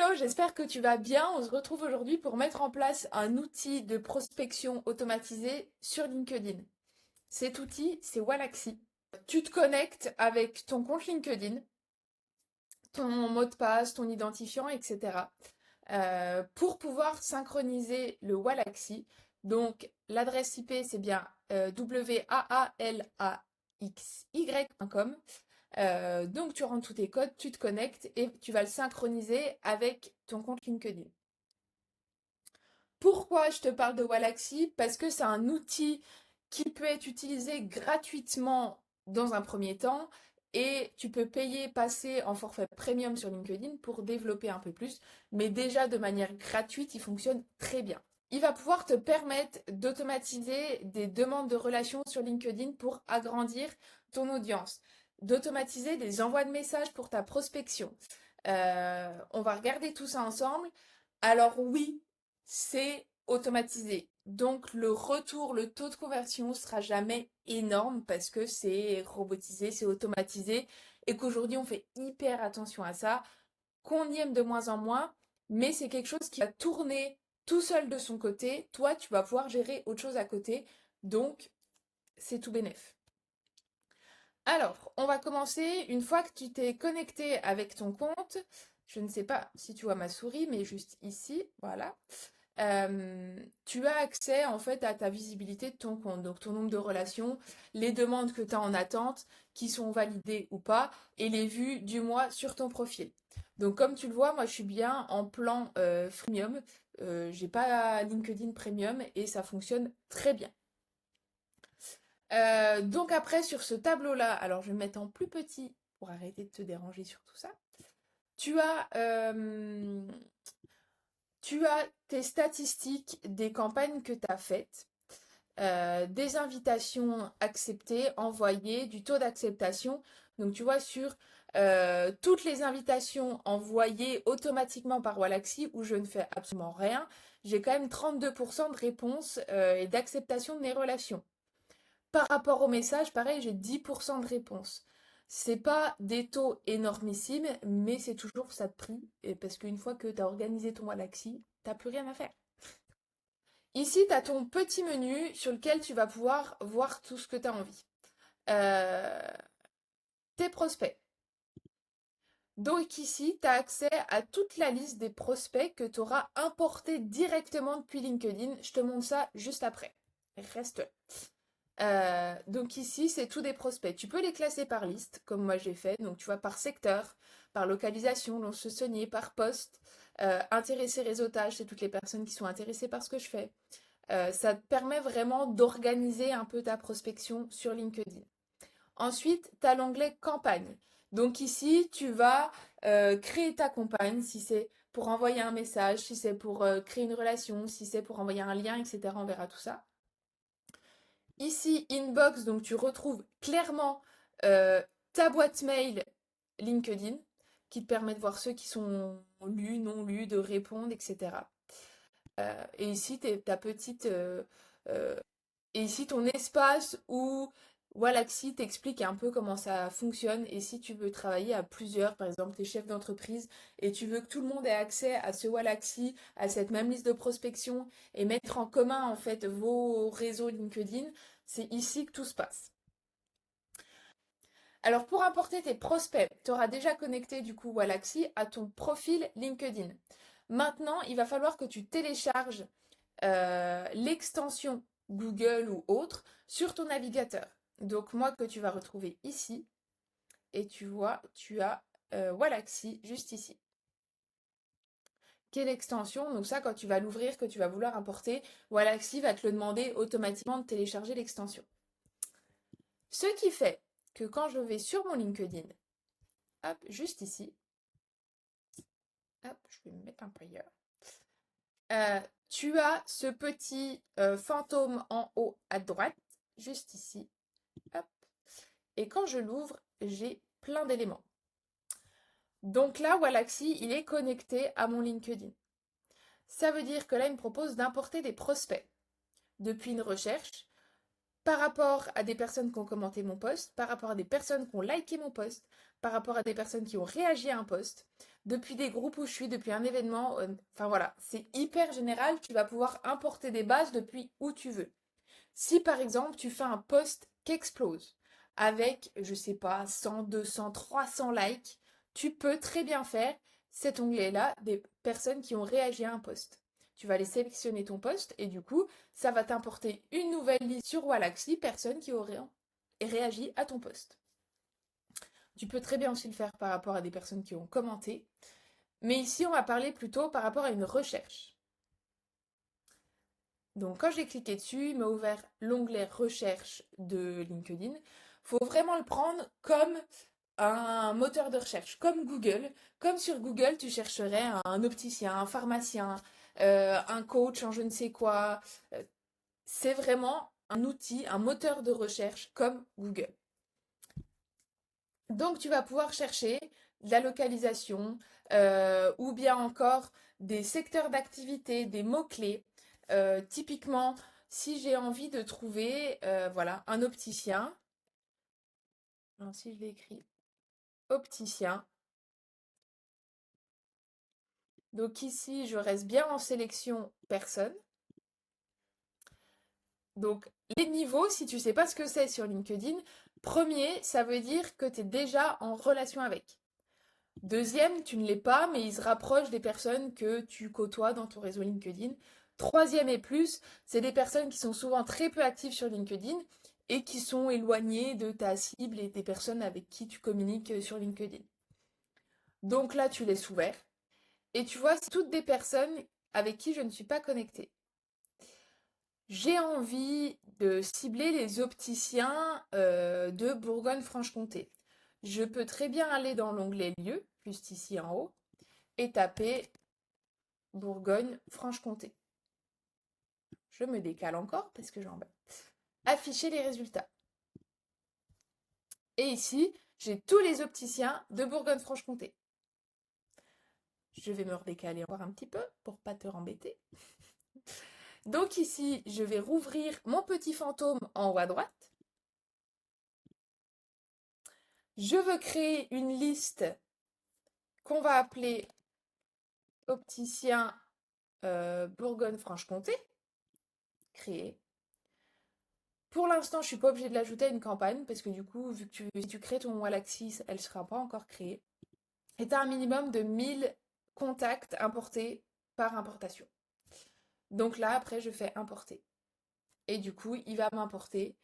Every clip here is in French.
Hello, j'espère que tu vas bien. On se retrouve aujourd'hui pour mettre en place un outil de prospection automatisé sur LinkedIn. Cet outil, c'est Wallaxy. Tu te connectes avec ton compte LinkedIn, ton mot de passe, ton identifiant, etc. Pour pouvoir synchroniser le Wallaxy. Donc, l'adresse IP, c'est bien walaalaxy.com. Donc, tu rentres tous tes codes, tu te connectes et tu vas le synchroniser avec ton compte LinkedIn. Pourquoi je te parle de Wallaxy? Parce que c'est un outil qui peut être utilisé gratuitement dans un premier temps et tu peux payer, passer en forfait premium sur LinkedIn pour développer un peu plus. Mais déjà de manière gratuite, il fonctionne très bien. Il va pouvoir te permettre d'automatiser des demandes de relations sur LinkedIn pour agrandir ton audience, d'automatiser des envois de messages pour ta prospection. On va regarder tout ça ensemble. Alors oui, c'est automatisé. Donc le retour, le taux de conversion sera jamais énorme parce que c'est robotisé, c'est automatisé et qu'aujourd'hui on fait hyper attention à ça, qu'on y aime de moins en moins, mais c'est quelque chose qui va tourner tout seul de son côté. Toi, tu vas pouvoir gérer autre chose à côté. Donc c'est tout bénef. Alors, on va commencer une fois que tu t'es connecté avec ton compte. Je ne sais pas si tu vois ma souris, mais juste ici, voilà. Tu as accès en fait à ta visibilité de ton compte, donc ton nombre de relations, les demandes que tu as en attente, qui sont validées ou pas, et les vues du mois sur ton profil. Donc comme tu le vois, moi je suis bien en plan freemium, j'ai pas LinkedIn Premium et ça fonctionne très bien. Donc après sur ce tableau-là, alors je vais me mettre en plus petit pour arrêter de te déranger sur tout ça. Tu as tu as tes statistiques des campagnes que tu as faites, des invitations acceptées, envoyées, du taux d'acceptation. Donc tu vois sur toutes les invitations envoyées automatiquement par Wallaxy où je ne fais absolument rien, j'ai quand même 32% de réponses et d'acceptation de mes relations. Par rapport au message, pareil, j'ai 10% de réponses. C'est pas des taux énormissimes, mais c'est toujours ça de prix. Et parce qu'une fois que tu as organisé ton Wallaxy, t'as plus rien à faire. Ici, tu as ton petit menu sur lequel tu vas pouvoir voir tout ce que tu as envie. Euh, tes prospects. Donc ici, tu as accès à toute la liste des prospects que tu auras importés directement depuis LinkedIn. Je te montre ça juste après. Reste là. Donc ici, c'est tous des prospects. Tu peux les classer par liste, comme moi j'ai fait. Donc tu vois, par secteur, par localisation, lance-saunier, par poste, intéressé réseautage, c'est toutes les personnes qui sont intéressées par ce que je fais. Ça te permet vraiment d'organiser un peu ta prospection sur LinkedIn. Ensuite, tu as l'onglet campagne. Donc ici, tu vas créer ta campagne, si c'est pour envoyer un message, si c'est pour créer une relation, si c'est pour envoyer un lien, etc. On verra tout ça. Ici, inbox, donc tu retrouves clairement ta boîte mail LinkedIn qui te permet de voir ceux qui sont lus, non lus, de répondre, etc. Et ici, ta petite. Euh, et ici, ton espace où Wallaxy t'explique un peu comment ça fonctionne. Et si tu veux travailler à plusieurs, par exemple, t'es chef d'entreprise, et tu veux que tout le monde ait accès à ce Wallaxy, à cette même liste de prospection, et mettre en commun, en fait, vos réseaux LinkedIn, c'est ici que tout se passe. Alors, pour importer tes prospects, tu auras déjà connecté, du coup, Wallaxy à ton profil LinkedIn. Maintenant, il va falloir que tu télécharges l'extension Google ou autre sur ton navigateur. Donc moi que tu vas retrouver ici, et tu vois, tu as Wallaxy juste ici. Quelle extension? Donc ça, quand tu vas l'ouvrir, que tu vas vouloir importer, Wallaxy va te le demander automatiquement de télécharger l'extension. Ce qui fait que quand je vais sur mon LinkedIn, hop, juste ici, hop, je vais me mettre un peu ailleurs. Tu as ce petit fantôme en haut à droite, juste ici. Hop. Et quand je l'ouvre, j'ai plein d'éléments. Donc là, Wallaxy, il est connecté à mon LinkedIn. Ça veut dire que là, il me propose d'importer des prospects depuis une recherche par rapport à des personnes qui ont commenté mon post, par rapport à des personnes qui ont liké mon post, par rapport à des personnes qui ont réagi à un post. depuis des groupes où je suis, depuis un événement. Enfin voilà, c'est hyper général. Tu vas pouvoir importer des bases depuis où tu veux. Si par exemple tu fais un post qui explose avec, je sais pas, 100, 200, 300 likes, tu peux très bien faire cet onglet-là des personnes qui ont réagi à un post. Tu vas aller sélectionner ton post et du coup, ça va t'importer une nouvelle liste sur Wallaxy, personnes qui auraient réagi à ton post. Tu peux très bien aussi le faire par rapport à des personnes qui ont commenté. Mais ici, on va parler plutôt par rapport à une recherche. Donc, quand j'ai cliqué dessus, il m'a ouvert l'onglet recherche de LinkedIn. Il faut vraiment le prendre comme un moteur de recherche, comme Google. Comme sur Google, tu chercherais un opticien, un pharmacien, un coach en je ne sais quoi. Euh, C'est vraiment un outil, un moteur de recherche comme Google. Donc, tu vas pouvoir chercher de la localisation ou bien encore des secteurs d'activité, des mots-clés. Typiquement, si j'ai envie de trouver voilà, un opticien, alors si je l'écris opticien, donc ici, je reste bien en sélection personne. Donc, les niveaux, si tu ne sais pas ce que c'est sur LinkedIn, premier, ça veut dire que tu es déjà en relation avec. Deuxième, tu ne l'es pas, mais il se rapproche des personnes que tu côtoies dans ton réseau LinkedIn. Troisième et plus, c'est des personnes qui sont souvent très peu actives sur LinkedIn et qui sont éloignées de ta cible et des personnes avec qui tu communiques sur LinkedIn. Donc là, tu laisses ouvert. Et tu vois, c'est toutes des personnes avec qui je ne suis pas connectée. J'ai envie de cibler les opticiens de Bourgogne-Franche-Comté. Je peux très bien aller dans l'onglet lieu, juste ici en haut, et taper Bourgogne-Franche-Comté. Je me décale encore parce que j'en afficher les résultats. Et ici, j'ai tous les opticiens de Bourgogne-Franche-Comté. Je vais me redécaler encore un petit peu pour pas te rembêter. Donc ici, je vais rouvrir mon petit fantôme en haut à droite. Je veux créer une liste qu'on va appeler opticien Bourgogne-Franche-Comté. Créer. Pour l'instant, je ne suis pas obligée de l'ajouter à une campagne parce que du coup, vu que si tu crées ton Wallaxy, elle ne sera pas encore créée. Et tu as un minimum de 1000 contacts importés par importation. Donc là, après, je fais importer. Et du coup, il va m'importer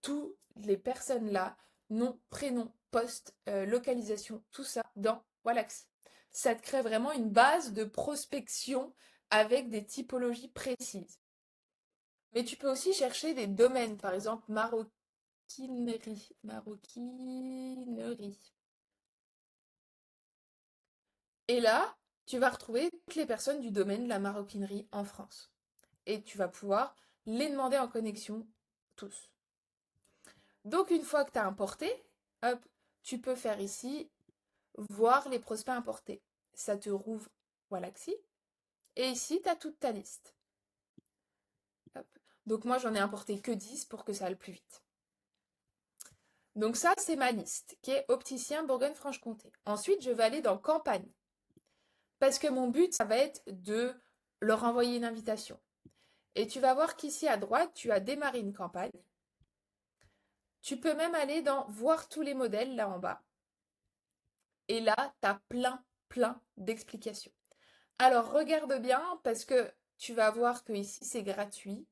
toutes les personnes là, nom, prénom, poste, localisation, tout ça dans Wallaxy. Ça te crée vraiment une base de prospection avec des typologies précises. Mais tu peux aussi chercher des domaines, par exemple maroquinerie. Maroquinerie. Et là, tu vas retrouver toutes les personnes du domaine de la maroquinerie en France. Et tu vas pouvoir les demander en connexion tous. Donc une fois que tu as importé, hop, tu peux faire ici voir les prospects importés. Ça te rouvre Wallaxy. Et ici, tu as toute ta liste. Hop. Donc moi, j'en ai importé que 10 pour que ça aille plus vite. Donc ça, c'est ma liste qui est opticien Bourgogne-Franche-Comté. Ensuite, je vais aller dans campagne. Parce que mon but, ça va être de leur envoyer une invitation. Et tu vas voir qu'ici à droite, tu as démarré une campagne. Tu peux même aller dans voir tous les modèles là en bas. Et là, tu as plein d'explications. Alors regarde bien parce que tu vas voir que ici c'est gratuit.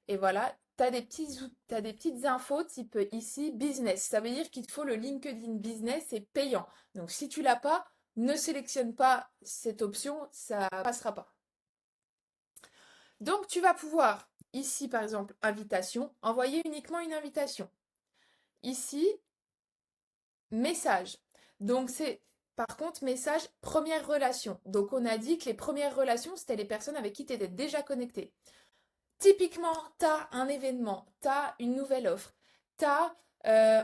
Et voilà, tu as des petites infos type ici business. Ça veut dire qu'il te faut le LinkedIn Business et payant. Donc si tu l'as pas, ne sélectionne pas cette option, ça passera pas. Donc tu vas pouvoir ici par exemple invitation, envoyer uniquement une invitation. Ici message. Donc c'est par contre message première relation. Donc on a dit que les premières relations c'était les personnes avec qui tu étais déjà connecté. Typiquement, tu as un événement, tu as une nouvelle offre, tu as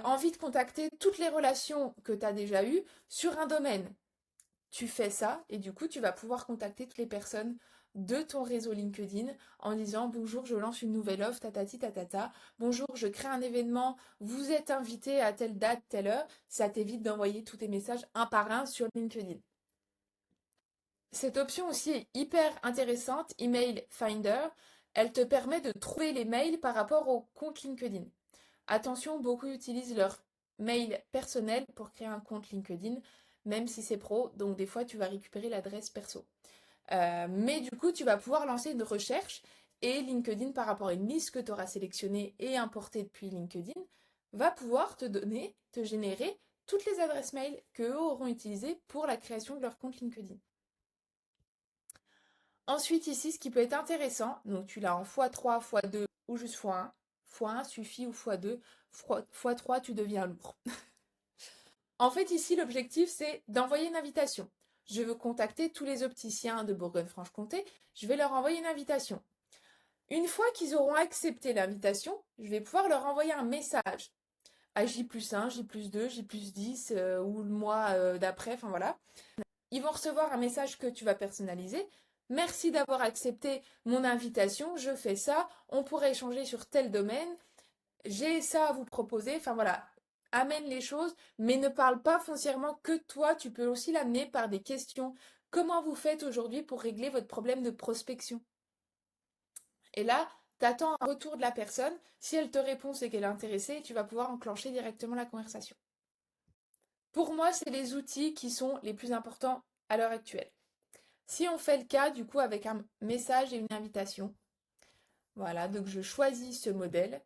envie de contacter toutes les relations que tu as déjà eues sur un domaine. Tu fais ça et du coup, tu vas pouvoir contacter toutes les personnes de ton réseau LinkedIn en disant bonjour, je lance une nouvelle offre, tatati tatata. Bonjour, je crée un événement, vous êtes invité à telle date, telle heure. Ça t'évite d'envoyer tous tes messages un par un sur LinkedIn. Cette option aussi est hyper intéressante, Email Finder. Elle te permet de trouver les mails par rapport au compte LinkedIn. Attention, beaucoup utilisent leur mail personnel pour créer un compte LinkedIn, même si c'est pro, donc des fois tu vas récupérer l'adresse perso. Mais du coup, tu vas pouvoir lancer une recherche et LinkedIn, par rapport à une liste que tu auras sélectionnée et importée depuis LinkedIn, va pouvoir te donner, te générer toutes les adresses mail qu'eux auront utilisées pour la création de leur compte LinkedIn. Ensuite, ici, ce qui peut être intéressant, donc tu l'as en x3, x2 ou juste x1. x1 suffit ou x2. x3, tu deviens lourd. En fait, ici, l'objectif, c'est d'envoyer une invitation. Je veux contacter tous les opticiens de Bourgogne-Franche-Comté. Je vais leur envoyer une invitation. Une fois qu'ils auront accepté l'invitation, je vais pouvoir leur envoyer un message à J+1, J+2, J+10 ou le mois d'après, enfin voilà. Ils vont recevoir un message que tu vas personnaliser. Merci d'avoir accepté mon invitation, je fais ça, on pourrait échanger sur tel domaine, j'ai ça à vous proposer, enfin voilà. Amène les choses, mais ne parle pas foncièrement que toi, tu peux aussi l'amener par des questions. Comment vous faites aujourd'hui pour régler votre problème de prospection? Et là, tu attends un retour de la personne. Si elle te répond, c'est qu'elle est intéressée et tu vas pouvoir enclencher directement la conversation. Pour moi, c'est les outils qui sont les plus importants à l'heure actuelle. Si on fait le cas, du coup, avec un message et une invitation, voilà, donc je choisis ce modèle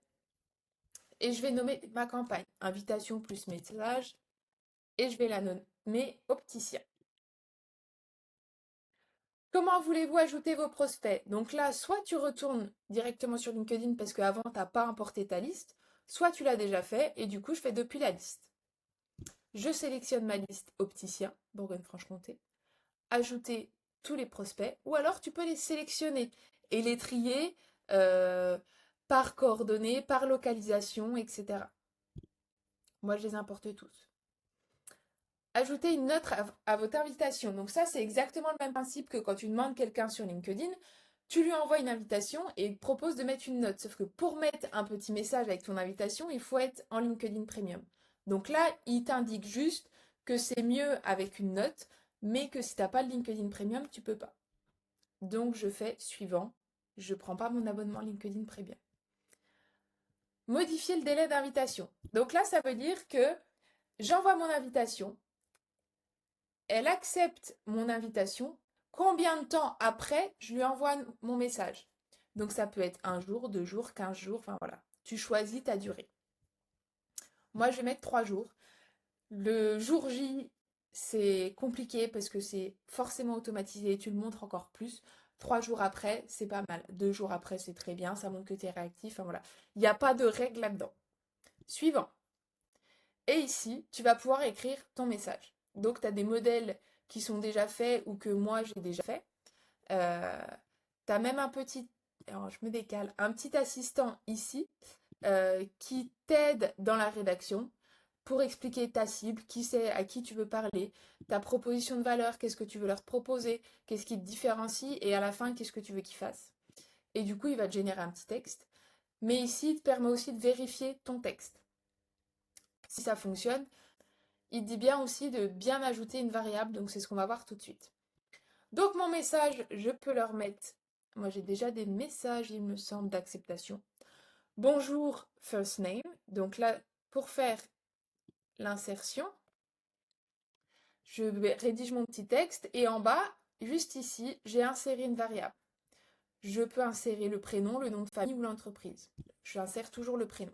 et je vais nommer ma campagne, invitation plus message, et je vais la nommer opticien. Comment voulez-vous ajouter vos prospects? Donc là, soit tu retournes directement sur LinkedIn parce qu'avant, tu n'as pas importé ta liste, soit tu l'as déjà fait et du coup, je fais depuis la liste. Je sélectionne ma liste opticien, Bourgogne-Franche-Comté, ajouter tous les prospects, ou alors tu peux les sélectionner et les trier euh, par coordonnées, par localisation, etc. Moi, je les importe tous. Ajouter une note à votre invitation. Donc ça, c'est exactement le même principe que quand tu demandes quelqu'un sur LinkedIn. Tu lui envoies une invitation et il te propose de mettre une note. Sauf que pour mettre un petit message avec ton invitation, il faut être en LinkedIn Premium. Donc là, il t'indique juste que c'est mieux avec une note, mais que si tu n'as pas le LinkedIn Premium, tu peux pas. Donc je fais suivant. Je ne prends pas mon abonnement LinkedIn Premium. Modifier le délai d'invitation. Donc là, ça veut dire que j'envoie mon invitation, elle accepte mon invitation, combien de temps après je lui envoie mon message? Donc ça peut être un jour, 2 jours, 15 jours, enfin voilà. Tu choisis ta durée. Moi, je vais mettre 3 jours. Le jour J, c'est compliqué parce que c'est forcément automatisé, tu le montres encore plus. 3 jours après, c'est pas mal. 2 jours après, c'est très bien, ça montre que tu es réactif. Enfin voilà. Il n'y a pas de règle là-dedans. Suivant. Et ici, tu vas pouvoir écrire ton message. Donc, tu as des modèles qui sont déjà faits ou que moi j'ai déjà fait. Tu as même un petit, alors je me décale, un petit assistant ici qui t'aide dans la rédaction pour expliquer ta cible, qui c'est, à qui tu veux parler, ta proposition de valeur, qu'est-ce que tu veux leur proposer, qu'est-ce qui te différencie et à la fin, qu'est-ce que tu veux qu'ils fassent. Et du coup, il va te générer un petit texte. Mais ici, il te permet aussi de vérifier ton texte. Si ça fonctionne, il dit bien aussi de bien ajouter une variable, donc c'est ce qu'on va voir tout de suite. Donc mon message, je peux leur mettre, moi j'ai déjà des messages, il me semble, d'acceptation. Bonjour, first name. Donc là, pour faire l'insertion, je rédige mon petit texte et en bas, juste ici, j'ai inséré une variable. Je peux insérer le prénom, le nom de famille ou l'entreprise. J'insère toujours le prénom.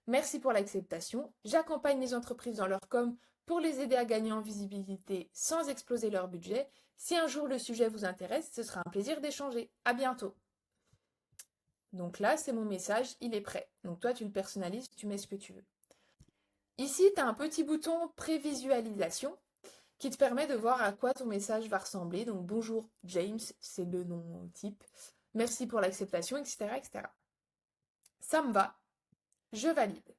Merci pour l'acceptation. J'accompagne les entreprises dans leur com pour les aider à gagner en visibilité sans exploser leur budget. Si un jour le sujet vous intéresse, ce sera un plaisir d'échanger. À bientôt. Donc là, c'est mon message, il est prêt. Donc toi, tu le personnalises, tu mets ce que tu veux. Ici, tu as un petit bouton prévisualisation qui te permet de voir à quoi ton message va ressembler. Donc bonjour James, c'est le nom type. Merci pour l'acceptation, etc., etc. Ça me va. Je valide.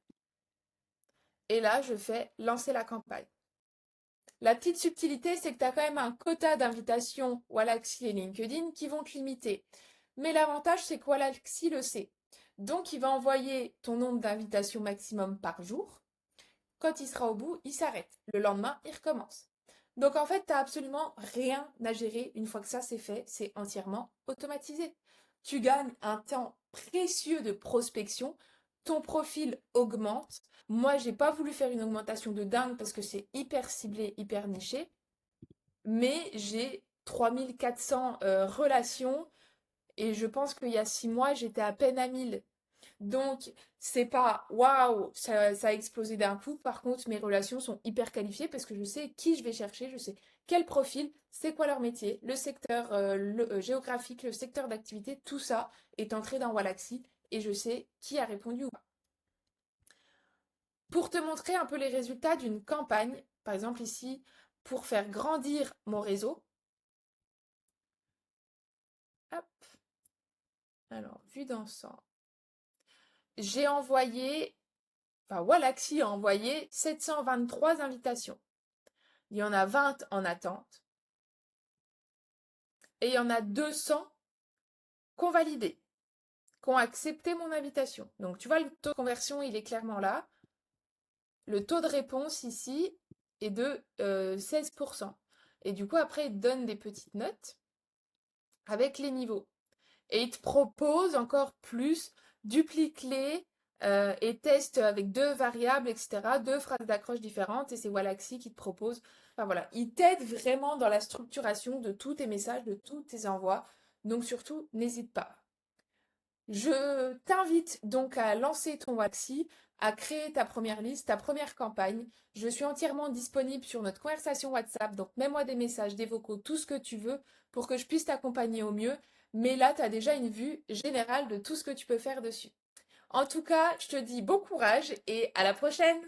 Et là, je fais lancer la campagne. La petite subtilité, c'est que tu as quand même un quota d'invitations Wallaxy et LinkedIn qui vont te limiter. Mais l'avantage, c'est que Wallaxy le sait. Donc, il va envoyer ton nombre d'invitations maximum par jour. Quand il sera au bout, il s'arrête. Le lendemain, il recommence. Donc en fait, tu n'as absolument rien à gérer une fois que ça c'est fait, c'est entièrement automatisé. Tu gagnes un temps précieux de prospection, ton profil augmente. Moi, j'ai pas voulu faire une augmentation de dingue parce que c'est hyper ciblé, hyper niché, mais j'ai 3400 relations et je pense qu'il y a 6 mois, j'étais à peine à 1000. Donc, c'est pas waouh, ça a explosé d'un coup. Par contre, mes relations sont hyper qualifiées parce que je sais qui je vais chercher, je sais quel profil, c'est quoi leur métier, le secteur géographique, le secteur d'activité, tout ça est entré dans Wallaxy et je sais qui a répondu ou pas. Pour te montrer un peu les résultats d'une campagne, par exemple ici, pour faire grandir mon réseau, hop, alors, vue d'ensemble, j'ai envoyé, enfin, Wallaxy a envoyé 723 invitations. Il y en a 20 en attente et il y en a 200 qui ont validé, qui ont accepté mon invitation. Donc tu vois, le taux de conversion, il est clairement là. Le taux de réponse ici est de 16%. Et du coup, après, il te donne des petites notes avec les niveaux. Et il te propose encore plus, duplique-les et teste avec deux variables, etc., deux phrases d'accroche différentes. Et c'est Wallaxy qui te propose. Enfin voilà, il t'aide vraiment dans la structuration de tous tes messages, de tous tes envois. Donc surtout, n'hésite pas. Je t'invite donc à lancer ton Wallaxy, à créer ta première liste, ta première campagne. Je suis entièrement disponible sur notre conversation WhatsApp, donc mets-moi des messages, des vocaux, tout ce que tu veux pour que je puisse t'accompagner au mieux. Mais là, tu as déjà une vue générale de tout ce que tu peux faire dessus. En tout cas, je te dis bon courage et à la prochaine!